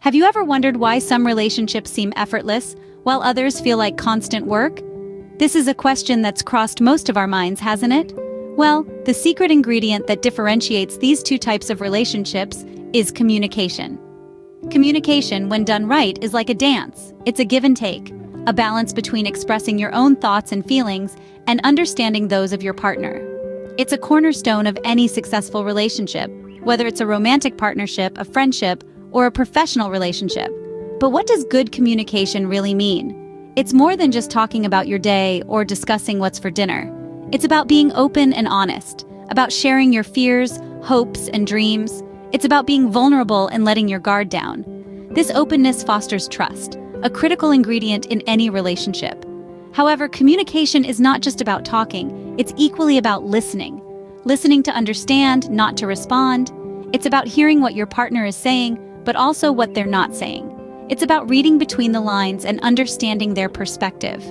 Have you ever wondered why some relationships seem effortless, while others feel like constant work? This is a question that's crossed most of our minds, hasn't it? Well, the secret ingredient that differentiates these two types of relationships is communication. Communication, when done right, is like a dance. It's a give and take, a balance between expressing your own thoughts and feelings and understanding those of your partner. It's a cornerstone of any successful relationship, whether it's a romantic partnership, a friendship, or a professional relationship. But what does good communication really mean? It's more than just talking about your day or discussing what's for dinner. It's about being open and honest, about sharing your fears, hopes, and dreams. It's about being vulnerable and letting your guard down. This openness fosters trust, a critical ingredient in any relationship. However, communication is not just about talking, it's equally about listening. Listening to understand, not to respond. It's about hearing what your partner is saying, but also what they're not saying. It's about reading between the lines and understanding their perspective.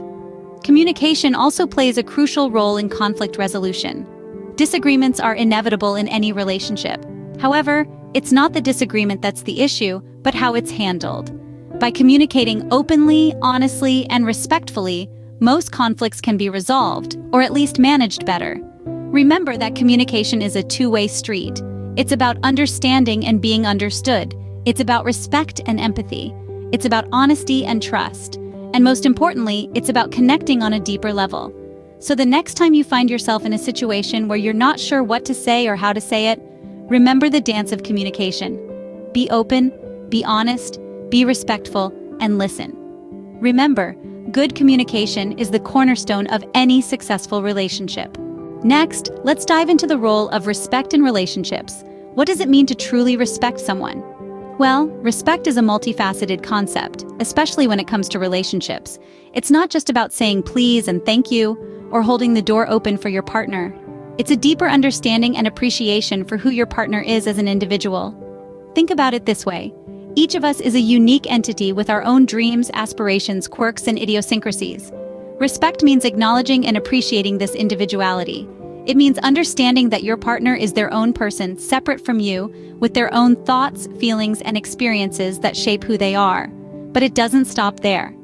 Communication also plays a crucial role in conflict resolution. Disagreements are inevitable in any relationship. However, it's not the disagreement that's the issue, but how it's handled. By communicating openly, honestly, and respectfully, most conflicts can be resolved, or at least managed better. Remember that communication is a two-way street. It's about understanding and being understood. It's about respect and empathy. It's about honesty and trust. And most importantly, it's about connecting on a deeper level. So the next time you find yourself in a situation where you're not sure what to say or how to say it, remember the dance of communication. Be open, be honest, be respectful, and listen. Remember, good communication is the cornerstone of any successful relationship. Next, let's dive into the role of respect in relationships. What does it mean to truly respect someone? Well, respect is a multifaceted concept, especially when it comes to relationships. It's not just about saying please and thank you, or holding the door open for your partner. It's a deeper understanding and appreciation for who your partner is as an individual. Think about it this way. Each of us is a unique entity with our own dreams, aspirations, quirks, and idiosyncrasies. Respect means acknowledging and appreciating this individuality. It means understanding that your partner is their own person, separate from you, with their own thoughts, feelings, and experiences that shape who they are. But it doesn't stop there.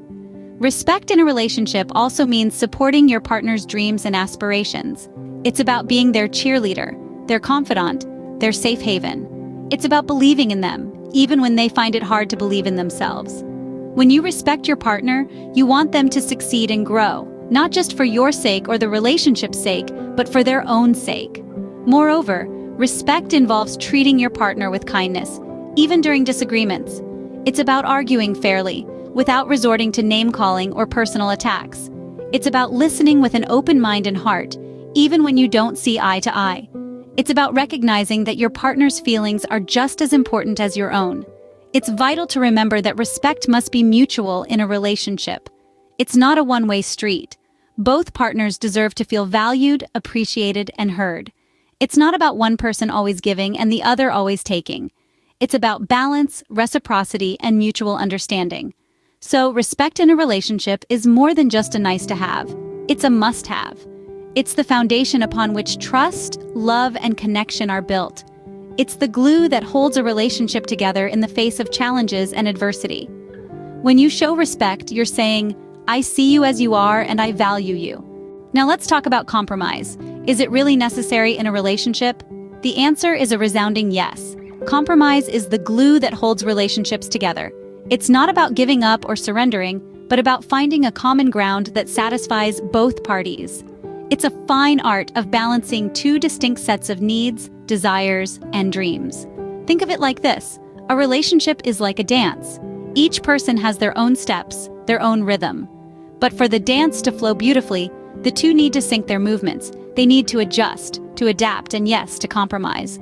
Respect in a relationship also means supporting your partner's dreams and aspirations. It's about being their cheerleader, their confidant, their safe haven. It's about believing in them, even when they find it hard to believe in themselves. When you respect your partner, you want them to succeed and grow, not just for your sake or the relationship's sake, but for their own sake. Moreover, respect involves treating your partner with kindness, even during disagreements. It's about arguing fairly, without resorting to name-calling or personal attacks. It's about listening with an open mind and heart, even when you don't see eye to eye. It's about recognizing that your partner's feelings are just as important as your own. It's vital to remember that respect must be mutual in a relationship. It's not a one-way street. Both partners deserve to feel valued, appreciated, and heard. It's not about one person always giving and the other always taking. It's about balance, reciprocity, and mutual understanding. So, respect in a relationship is more than just a nice-to-have. It's a must-have. It's the foundation upon which trust, love, and connection are built. It's the glue that holds a relationship together in the face of challenges and adversity. When you show respect, you're saying, I see you as you are and I value you. Now let's talk about compromise. Is it really necessary in a relationship? The answer is a resounding yes. Compromise is the glue that holds relationships together. It's not about giving up or surrendering, but about finding a common ground that satisfies both parties. It's a fine art of balancing two distinct sets of needs, desires, and dreams. Think of it like this. A relationship is like a dance. Each person has their own steps, their own rhythm. But for the dance to flow beautifully, the two need to sync their movements. They need to adjust, to adapt, and yes, to compromise.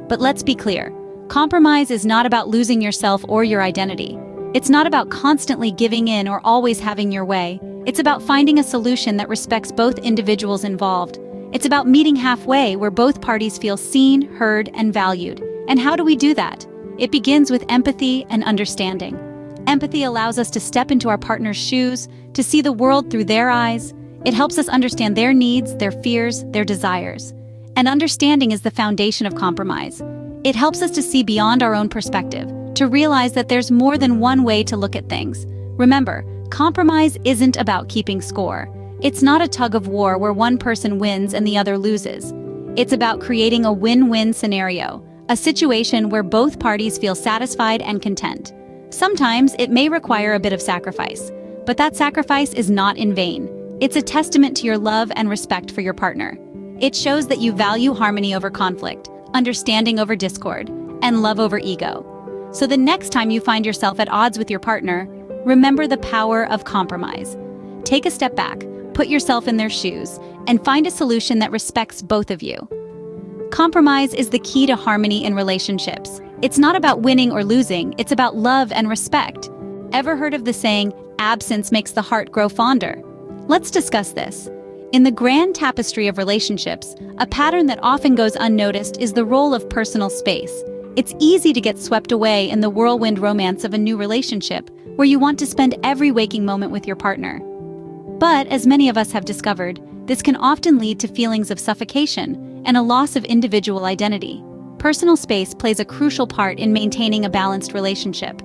But let's be clear. Compromise is not about losing yourself or your identity. It's not about constantly giving in or always having your way. It's about finding a solution that respects both individuals involved. It's about meeting halfway where both parties feel seen, heard, and valued. And how do we do that? It begins with empathy and understanding. Empathy allows us to step into our partner's shoes, to see the world through their eyes. It helps us understand their needs, their fears, their desires. And understanding is the foundation of compromise. It helps us to see beyond our own perspective, to realize that there's more than one way to look at things. Remember, compromise isn't about keeping score. It's not a tug of war where one person wins and the other loses. It's about creating a win-win scenario, a situation where both parties feel satisfied and content. Sometimes it may require a bit of sacrifice, but that sacrifice is not in vain. It's a testament to your love and respect for your partner. It shows that you value harmony over conflict, understanding over discord, and love over ego. So the next time you find yourself at odds with your partner, remember the power of compromise. Take a step back, put yourself in their shoes, and find a solution that respects both of you. Compromise is the key to harmony in relationships. It's not about winning or losing, it's about love and respect. Ever heard of the saying, absence makes the heart grow fonder? Let's discuss this. In the grand tapestry of relationships, a pattern that often goes unnoticed is the role of personal space. It's easy to get swept away in the whirlwind romance of a new relationship, where you want to spend every waking moment with your partner. But, as many of us have discovered, this can often lead to feelings of suffocation and a loss of individual identity. Personal space plays a crucial part in maintaining a balanced relationship.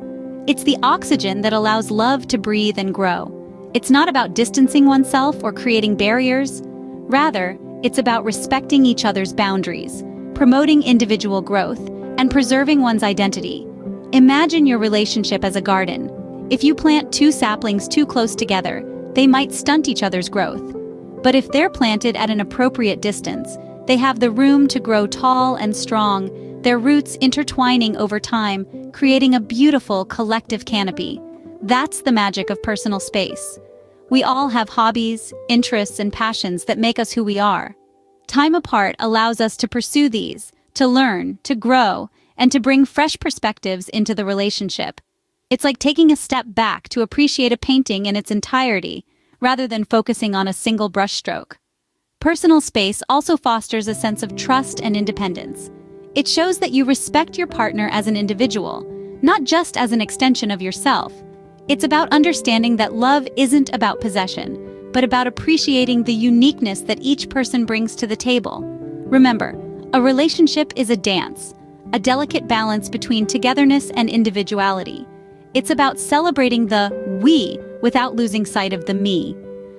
It's the oxygen that allows love to breathe and grow. It's not about distancing oneself or creating barriers. Rather, it's about respecting each other's boundaries, promoting individual growth, and preserving one's identity. Imagine your relationship as a garden. If you plant two saplings too close together, they might stunt each other's growth. But if they're planted at an appropriate distance, they have the room to grow tall and strong, their roots intertwining over time, creating a beautiful collective canopy. That's the magic of personal space. We all have hobbies, interests, and passions that make us who we are. Time apart allows us to pursue these, to learn, to grow, and to bring fresh perspectives into the relationship. It's like taking a step back to appreciate a painting in its entirety, rather than focusing on a single brushstroke. Personal space also fosters a sense of trust and independence. It shows that you respect your partner as an individual, not just as an extension of yourself. It's about understanding that love isn't about possession, but about appreciating the uniqueness that each person brings to the table. Remember, a relationship is a dance, a delicate balance between togetherness and individuality. It's about celebrating the we without losing sight of the me.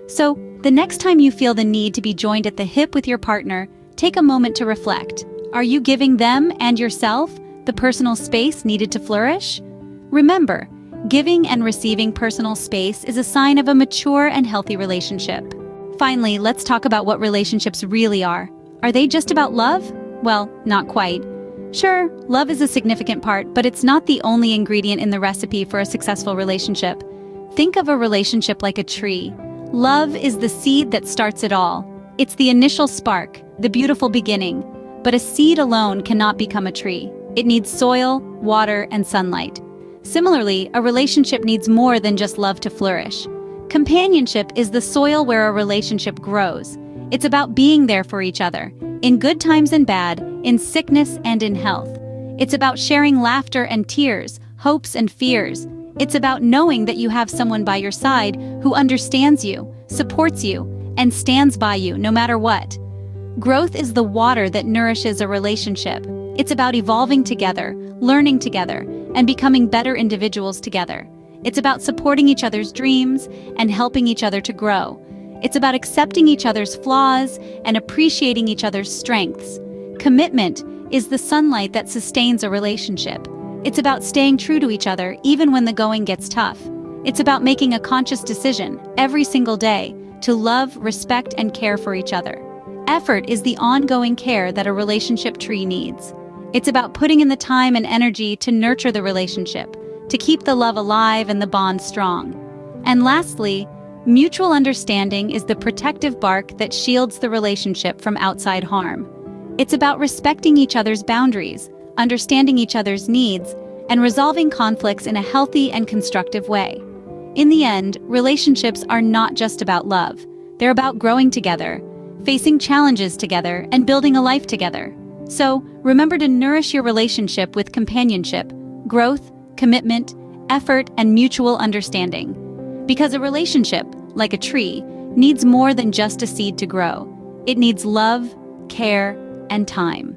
So, the next time you feel the need to be joined at the hip with your partner, take a moment to reflect. Are you giving them and yourself the personal space needed to flourish? Remember, giving and receiving personal space is a sign of a mature and healthy relationship. Finally, let's talk about what relationships really are. Are they just about love? Well, not quite. Sure, love is a significant part, but it's not the only ingredient in the recipe for a successful relationship. Think of a relationship like a tree. Love is the seed that starts it all. It's the initial spark, the beautiful beginning. But a seed alone cannot become a tree. It needs soil, water, and sunlight. Similarly, a relationship needs more than just love to flourish. Companionship is the soil where a relationship grows. It's about being there for each other, in good times and bad, in sickness and in health. It's about sharing laughter and tears, hopes and fears. It's about knowing that you have someone by your side who understands you, supports you, and stands by you no matter what. Growth is the water that nourishes a relationship. It's about evolving together, learning together, and becoming better individuals together. It's about supporting each other's dreams and helping each other to grow. It's about accepting each other's flaws and appreciating each other's strengths. Commitment is the sunlight that sustains a relationship. It's about staying true to each other even when the going gets tough. It's about making a conscious decision every single day to love, respect, and care for each other. Effort is the ongoing care that a relationship tree needs. It's about putting in the time and energy to nurture the relationship, to keep the love alive and the bond strong. And lastly, mutual understanding is the protective bark that shields the relationship from outside harm. It's about respecting each other's boundaries, understanding each other's needs, and resolving conflicts in a healthy and constructive way. In the end, relationships are not just about love. They're about growing together, facing challenges together, and building a life together. So, remember to nourish your relationship with companionship, growth, commitment, effort, and mutual understanding. Because a relationship, like a tree, needs more than just a seed to grow. It needs love, care, and time.